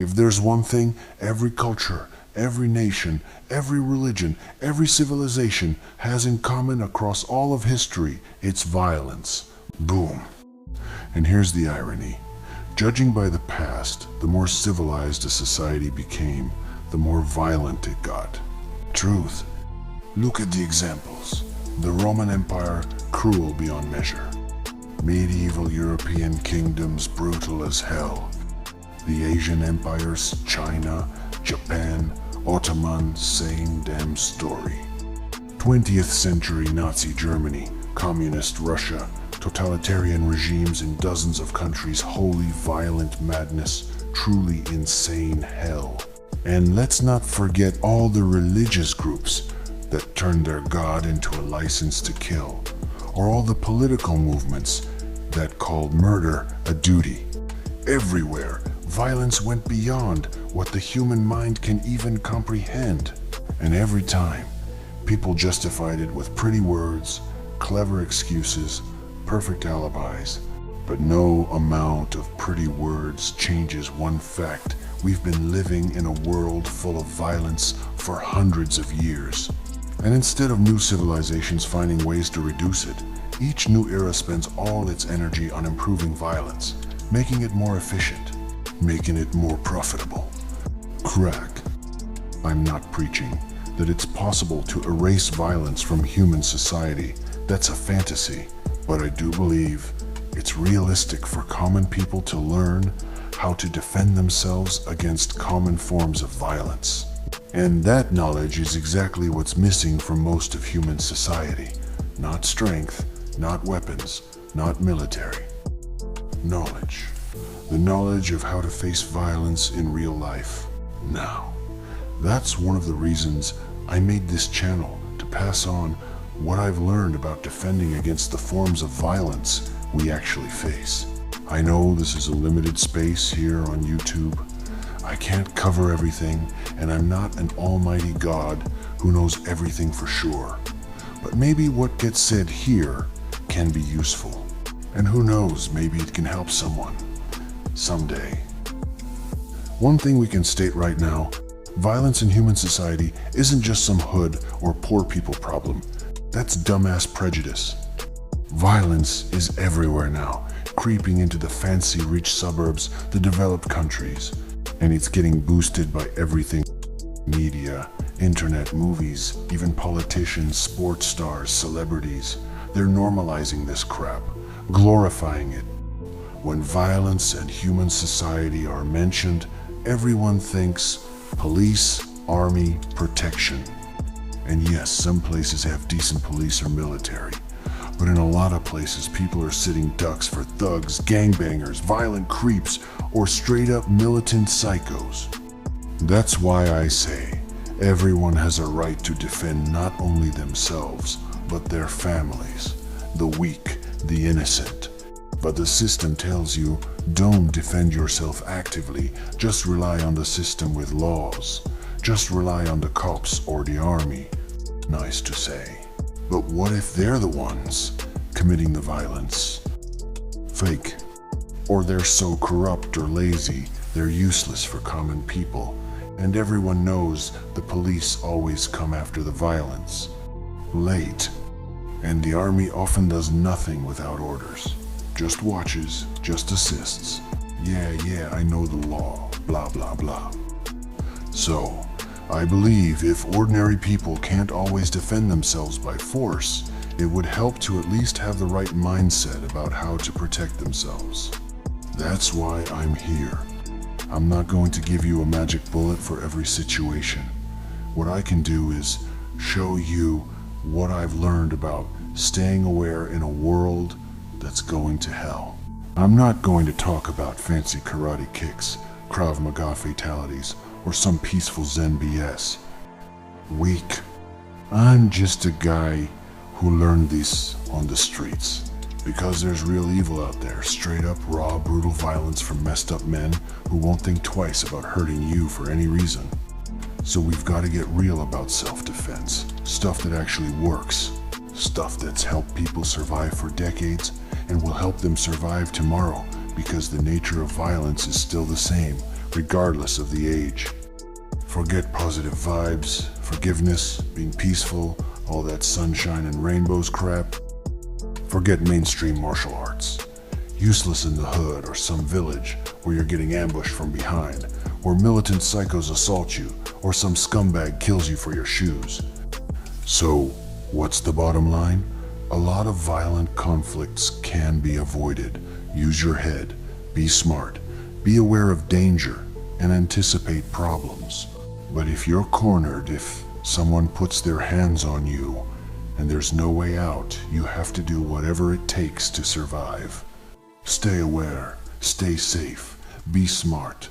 If there's one thing every culture, every nation, every religion, every civilization has in common across all of history, it's violence. Boom. And here's the irony. Judging by the past, the more civilized a society became, the more violent it got. Truth. Look at the examples. The Roman Empire, cruel beyond measure. Medieval European kingdoms, brutal as hell. The Asian empires, China, Japan, Ottoman, same damn story. 20th century Nazi Germany, communist Russia, totalitarian regimes in dozens of countries, wholly violent madness, truly insane hell. And let's not forget all the religious groups that turned their God into a license to kill, or all the political movements that called murder a duty. Everywhere, violence went beyond what the human mind can even comprehend. And every time, people justified it with pretty words, clever excuses, perfect alibis. But no amount of pretty words changes one fact. We've been living in a world full of violence for hundreds of years. And instead of new civilizations finding ways to reduce it, each new era spends all its energy on improving violence, making it more efficient, making it more profitable. Crack. I'm not preaching that it's possible to erase violence from human society. That's a fantasy. But I do believe it's realistic for common people to learn how to defend themselves against common forms of violence. And that knowledge is exactly what's missing from most of human society. Not strength, not weapons, not military. Knowledge. The knowledge of how to face violence in real life. Now, that's one of the reasons I made this channel, to pass on what I've learned about defending against the forms of violence we actually face. I know this is a limited space here on YouTube. I can't cover everything, and I'm not an almighty God who knows everything for sure. But maybe what gets said here can be useful. And who knows, maybe it can help someone. Someday. One thing we can state right now, violence in human society isn't just some hood or poor people problem. That's dumbass prejudice. Violence is everywhere now, creeping into the fancy rich suburbs, the developed countries. And it's getting boosted by everything. Media, internet, movies, even politicians, sports stars, celebrities. They're normalizing this crap, glorifying it. When violence and human society are mentioned, everyone thinks police, army, protection. And yes, some places have decent police or military. But in a lot of places, people are sitting ducks for thugs, gangbangers, violent creeps, or straight up militant psychos. That's why I say, everyone has a right to defend not only themselves, but their families, the weak, the innocent. But the system tells you, don't defend yourself actively, just rely on the system with laws. Just rely on the cops or the army. Nice to say. But what if they're the ones committing the violence? Fake. Or they're so corrupt or lazy, they're useless for common people. And everyone knows the police always come after the violence. Late. And the army often does nothing without orders. Just watches, just assists. Yeah, I know the law, blah, blah, blah. So, I believe if ordinary people can't always defend themselves by force, it would help to at least have the right mindset about how to protect themselves. That's why I'm here. I'm not going to give you a magic bullet for every situation. What I can do is show you what I've learned about staying aware in a world that's going to hell. I'm not going to talk about fancy karate kicks, Krav Maga fatalities, or some peaceful Zen BS. Weak. I'm just a guy who learned this on the streets. Because there's real evil out there, straight up raw, brutal violence from messed up men who won't think twice about hurting you for any reason. So we've got to get real about self-defense. Stuff that actually works. Stuff that's helped people survive for decades and will help them survive tomorrow, because the nature of violence is still the same, regardless of the age. Forget positive vibes, forgiveness, being peaceful, all that sunshine and rainbows crap. Forget mainstream martial arts. Useless in the hood or some village where you're getting ambushed from behind, where militant psychos assault you, or some scumbag kills you for your shoes. So, what's the bottom line? A lot of violent conflicts can be avoided. Use your head, be smart, be aware of danger, and anticipate problems. But if you're cornered, if someone puts their hands on you, and there's no way out, you have to do whatever it takes to survive. Stay aware, stay safe, be smart,